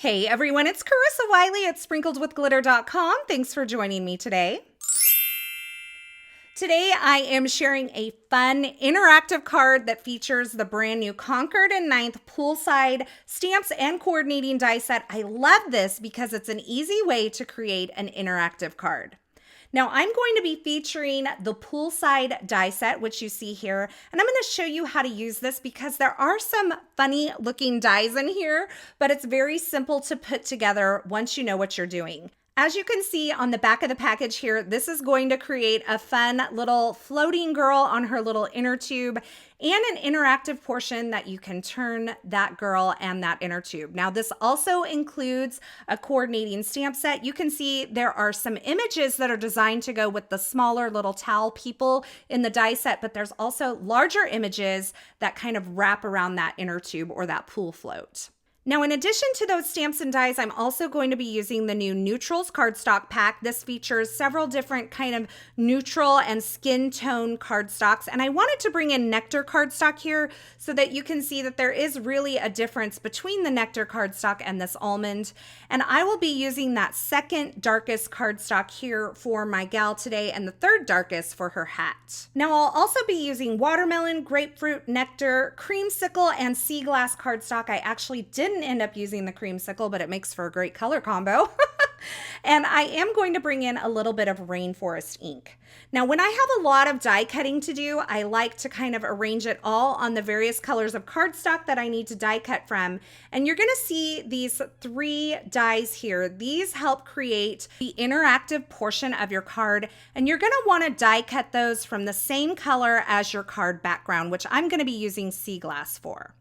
Hey everyone, it's Carissa Wiley at sprinkledwithglitter.com. Thanks for joining me today. Today I am sharing a fun interactive card that features the brand new Concord 9th Poolside stamps and coordinating die set. I love this because it's an easy way to create an interactive card. Now I'm going to be featuring the Poolside die set, which you see here, and I'm going to show you how to use this because there are some funny looking dies in here, but it's very simple to put together once you know what you're doing. As you can see on the back of the package here, this is going to create a fun little floating girl on her little inner tube and an interactive portion that you can turn that girl and that inner tube. Now, this also includes a coordinating stamp set. You can see there are some images that are designed to go with the smaller little towel people in the die set, but there's also larger images that kind of wrap around that inner tube or that pool float. Now, in addition to those stamps and dies, I'm also going to be using the new Neutrals cardstock pack. This features several different kind of neutral and skin tone cardstocks. And I wanted to bring in Nectar cardstock here so that you can see that there is really a difference between the Nectar cardstock and this almond. And I will be using that second darkest cardstock here for my gal today and the third darkest for her hat. Now, I'll also be using watermelon, grapefruit, nectar, creamsicle, and sea glass cardstock. I actually didn't end up using the creamsicle, but it makes for a great color combo. And I am going to bring in a little bit of Rainforest ink. Now, when I have a lot of die cutting to do, I like to kind of arrange it all on the various colors of cardstock that I need to die cut from. And you're going to see these three dies here. These help create the interactive portion of your card. And you're going to want to die cut those from the same color as your card background, which I'm going to be using sea glass for.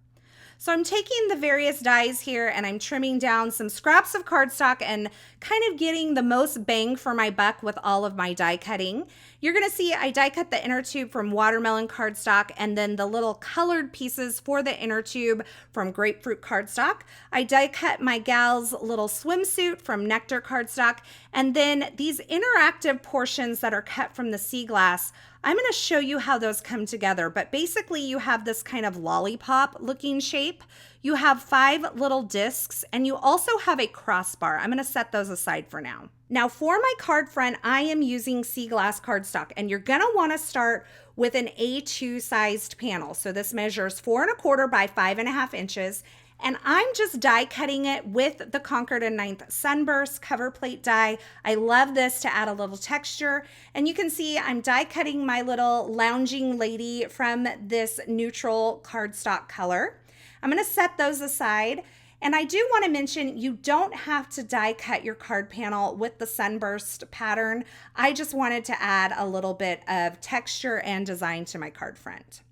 So I'm taking the various dies here and I'm trimming down some scraps of cardstock and kind of getting the most bang for my buck with all of my die cutting. You're going to see I die cut the inner tube from watermelon cardstock and then the little colored pieces for the inner tube from grapefruit cardstock. I die cut my gal's little swimsuit from Nectar cardstock, and then these interactive portions that are cut from the sea glass, I'm going to show you how those come together, but basically you have this kind of lollipop looking shape. You have 5 little discs and you also have a crossbar. I'm going to set those aside for now. Now for my card front, I am using sea glass cardstock, and you're going to want to start with an A2 sized panel. So this measures 4 1/4 by 5.5 inches. And I'm just die cutting it with the Concord 9th Sunburst cover plate die. I love this to add a little texture. And you can see I'm die cutting my little lounging lady from this neutral cardstock color. I'm going to set those aside. And I do want to mention, you don't have to die cut your card panel with the Sunburst pattern. I just wanted to add a little bit of texture and design to my card front.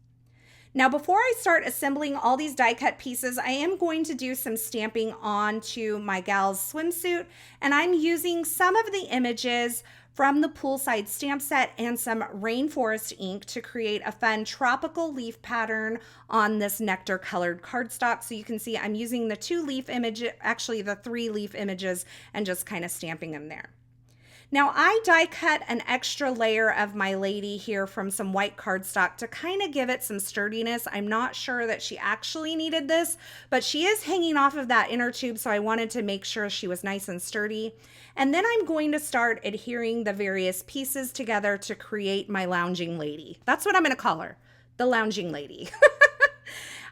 Now, before I start assembling all these die cut pieces, I am going to do some stamping onto my gal's swimsuit, and I'm using some of the images from the Poolside stamp set and some Rainforest ink to create a fun tropical leaf pattern on this Nectar colored cardstock. So you can see I'm using the 2 leaf images, actually the 3 leaf images, and just kind of stamping them there. Now I die cut an extra layer of my lady here from some white cardstock to kind of give it some sturdiness. I'm not sure that she actually needed this, but she is hanging off of that inner tube, so I wanted to make sure she was nice and sturdy. And then I'm going to start adhering the various pieces together to create my lounging lady. That's what I'm going to call her, the lounging lady.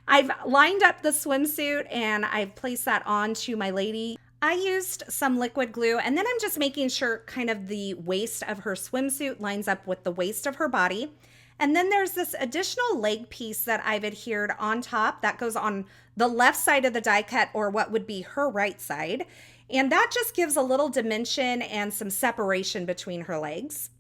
I've lined up the swimsuit and I've placed that onto my lady. I used some liquid glue, and then I'm just making sure kind of the waist of her swimsuit lines up with the waist of her body. And then there's this additional leg piece that I've adhered on top that goes on the left side of the die cut, or what would be her right side. And that just gives a little dimension and some separation between her legs.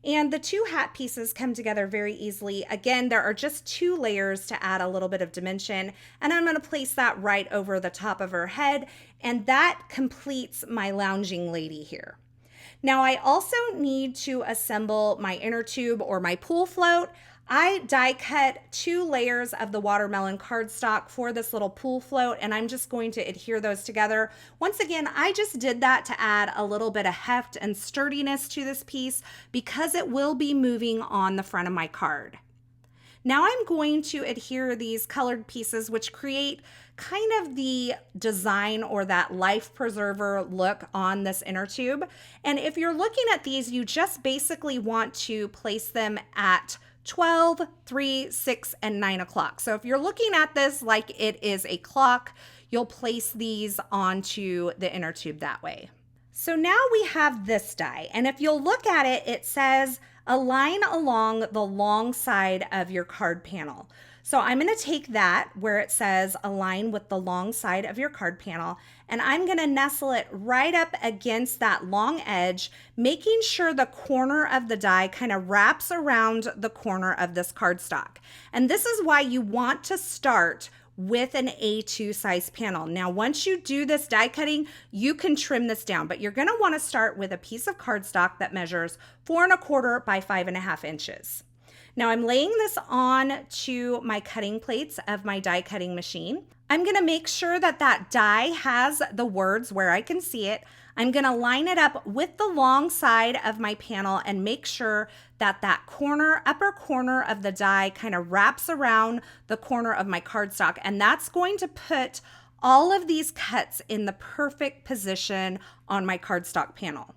And the 2 hat pieces come together very easily. Again, there are just 2 layers to add a little bit of dimension, and I'm going to place that right over the top of her head, and that completes my lounging lady here. Now I also need to assemble my inner tube or my pool float. I die cut 2 layers of the watermelon cardstock for this little pool float, and I'm just going to adhere those together. Once again, I just did that to add a little bit of heft and sturdiness to this piece because it will be moving on the front of my card. Now I'm going to adhere these colored pieces, which create kind of the design or that life preserver look on this inner tube. And if you're looking at these, you just basically want to place them at 12, 3, 6, and 9 o'clock. So if you're looking at this like it is a clock, you'll place these onto the inner tube that way. So now we have this die, and if you'll look at it, it says align along the long side of your card panel. So I'm going to take that where it says align with the long side of your card panel, and I'm going to nestle it right up against that long edge, making sure the corner of the die kind of wraps around the corner of this cardstock. And this is why you want to start with an A2 size panel. Now, once you do this die cutting, you can trim this down, but you're going to want to start with a piece of cardstock that measures 4 1/4 by 5.5 inches. Now I'm laying this on to my cutting plates of my die cutting machine. I'm going to make sure that that die has the words where I can see it. I'm going to line it up with the long side of my panel and make sure that that upper corner of the die kind of wraps around the corner of my cardstock. And that's going to put all of these cuts in the perfect position on my cardstock panel.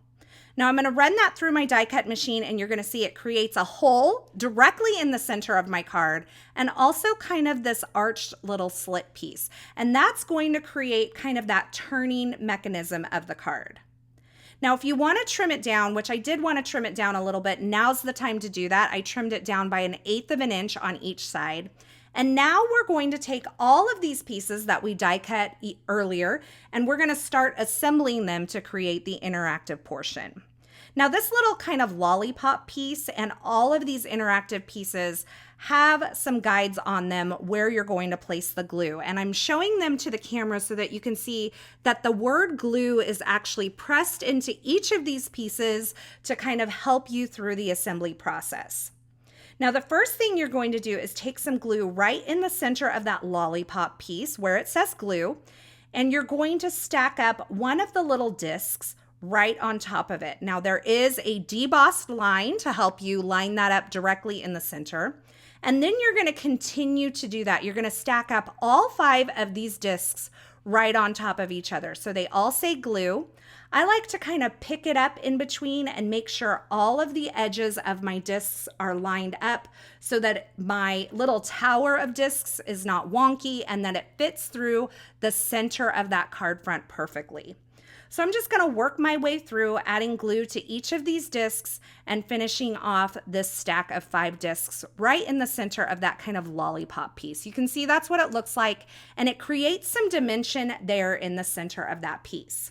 Now I'm going to run that through my die cut machine, and you're going to see it creates a hole directly in the center of my card and also kind of this arched little slit piece. And that's going to create kind of that turning mechanism of the card. Now, if you want to trim it down, which I did want to trim it down a little bit, now's the time to do that. I trimmed it down by 1/8 of an inch on each side. And now we're going to take all of these pieces that we die cut earlier, and we're going to start assembling them to create the interactive portion. Now this little kind of lollipop piece and all of these interactive pieces have some guides on them where you're going to place the glue. And I'm showing them to the camera so that you can see that the word glue is actually pressed into each of these pieces to kind of help you through the assembly process. Now, the first thing you're going to do is take some glue right in the center of that lollipop piece where it says glue, and you're going to stack up one of the little discs right on top of it. Now, there is a debossed line to help you line that up directly in the center. And then you're going to continue to do that. You're going to stack up all 5 of these discs right on top of each other. So they all say glue. I like to kind of pick it up in between and make sure all of the edges of my discs are lined up so that my little tower of discs is not wonky and that it fits through the center of that card front perfectly. So I'm just going to work my way through adding glue to each of these discs and finishing off this stack of 5 discs right in the center of that kind of lollipop piece. You can see that's what it looks like, and it creates some dimension there in the center of that piece.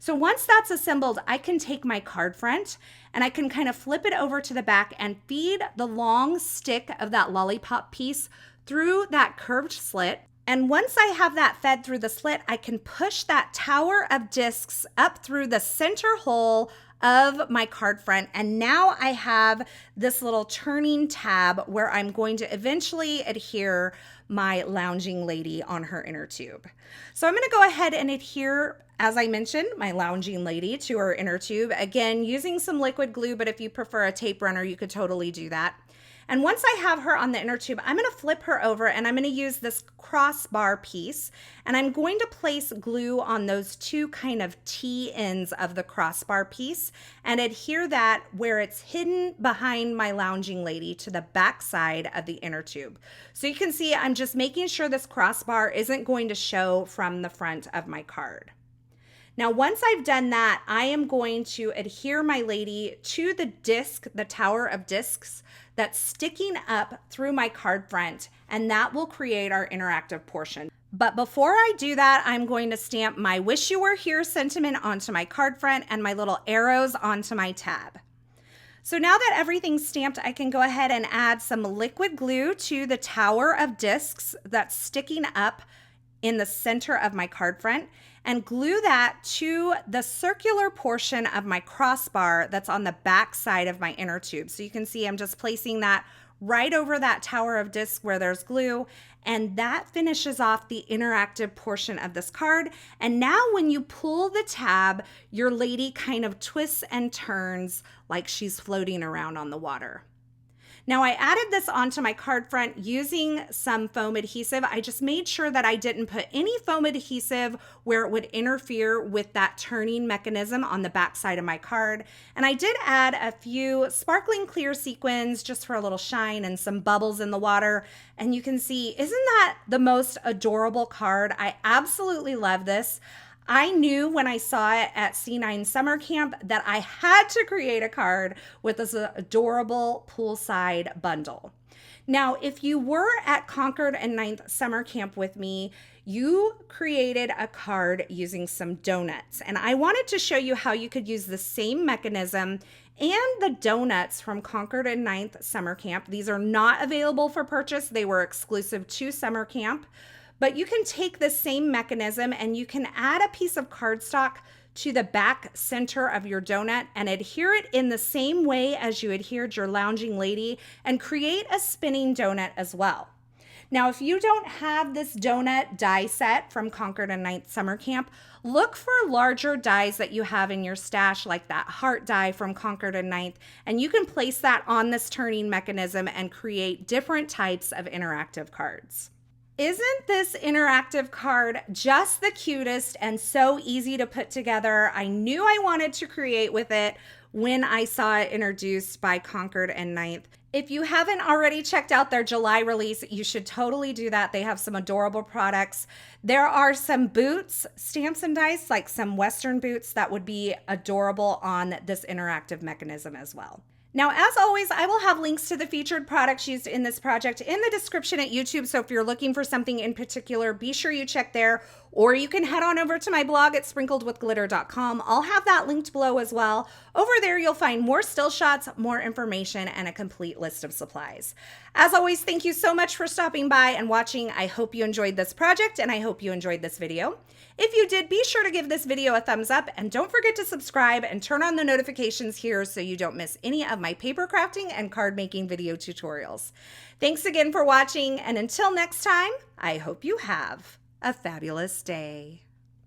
So once that's assembled, I can take my card front and I can kind of flip it over to the back and feed the long stick of that lollipop piece through that curved slit. And once I have that fed through the slit, I can push that tower of discs up through the center hole of my card front. And now I have this little turning tab where I'm going to eventually adhere my lounging lady on her inner tube. So I'm going to go ahead and adhere, as I mentioned, my lounging lady to her inner tube. Again, using some liquid glue, but if you prefer a tape runner, you could totally do that. And once I have her on the inner tube, I'm going to flip her over and I'm going to use this crossbar piece, and I'm going to place glue on those 2 kind of T ends of the crossbar piece and adhere that where it's hidden behind my lounging lady to the back side of the inner tube. So you can see I'm just making sure this crossbar isn't going to show from the front of my card. Now, once I've done that, I am going to adhere my lady to the disc, the tower of discs that's sticking up through my card front, and that will create our interactive portion. But before I do that, I'm going to stamp my wish you were here sentiment onto my card front and my little arrows onto my tab. So now that everything's stamped, I can go ahead and add some liquid glue to the tower of discs that's sticking up in the center of my card front and glue that to the circular portion of my crossbar that's on the back side of my inner tube. So you can see I'm just placing that right over that tower of discs where there's glue, and that finishes off the interactive portion of this card. And now when you pull the tab, your lady kind of twists and turns like she's floating around on the water. Now I added this onto my card front using some foam adhesive. I just made sure that I didn't put any foam adhesive where it would interfere with that turning mechanism on the back side of my card. And I did add a few sparkling clear sequins just for a little shine and some bubbles in the water. And you can see, isn't that the most adorable card? I absolutely love this. I knew when I saw it at C9 summer camp that I had to create a card with this adorable poolside bundle. Now, if you were at Concord and 9th summer camp with me, you created a card using some donuts. And I wanted to show you how you could use the same mechanism and the donuts from Concord and 9th summer camp. These are not available for purchase. They were exclusive to summer camp. But you can take the same mechanism and you can add a piece of cardstock to the back center of your donut and adhere it in the same way as you adhered your lounging lady and create a spinning donut as well. Now, if you don't have this donut die set from Concord and 9th summer camp, look for larger dies that you have in your stash, like that heart die from Concord and 9th, and you can place that on this turning mechanism and create different types of interactive cards. Isn't this interactive card just the cutest and so easy to put together? I knew I wanted to create with it when I saw it introduced by Concord and 9th. If you haven't already checked out their July release, you should totally do that. They have some adorable products. There are some boots, stamps and dice, like some Western boots that would be adorable on this interactive mechanism as well. Now, as always, I will have links to the featured products used in this project in the description at YouTube. So if you're looking for something in particular, be sure you check there, or you can head on over to my blog at sprinkledwithglitter.com. I'll have that linked below as well. Over there, you'll find more still shots, more information, and a complete list of supplies. As always, thank you so much for stopping by and watching. I hope you enjoyed this project, and I hope you enjoyed this video. If you did, be sure to give this video a thumbs up, and don't forget to subscribe and turn on the notifications here so you don't miss any of my paper crafting and card making video tutorials. Thanks again for watching, and until next time, I hope you have a fabulous day.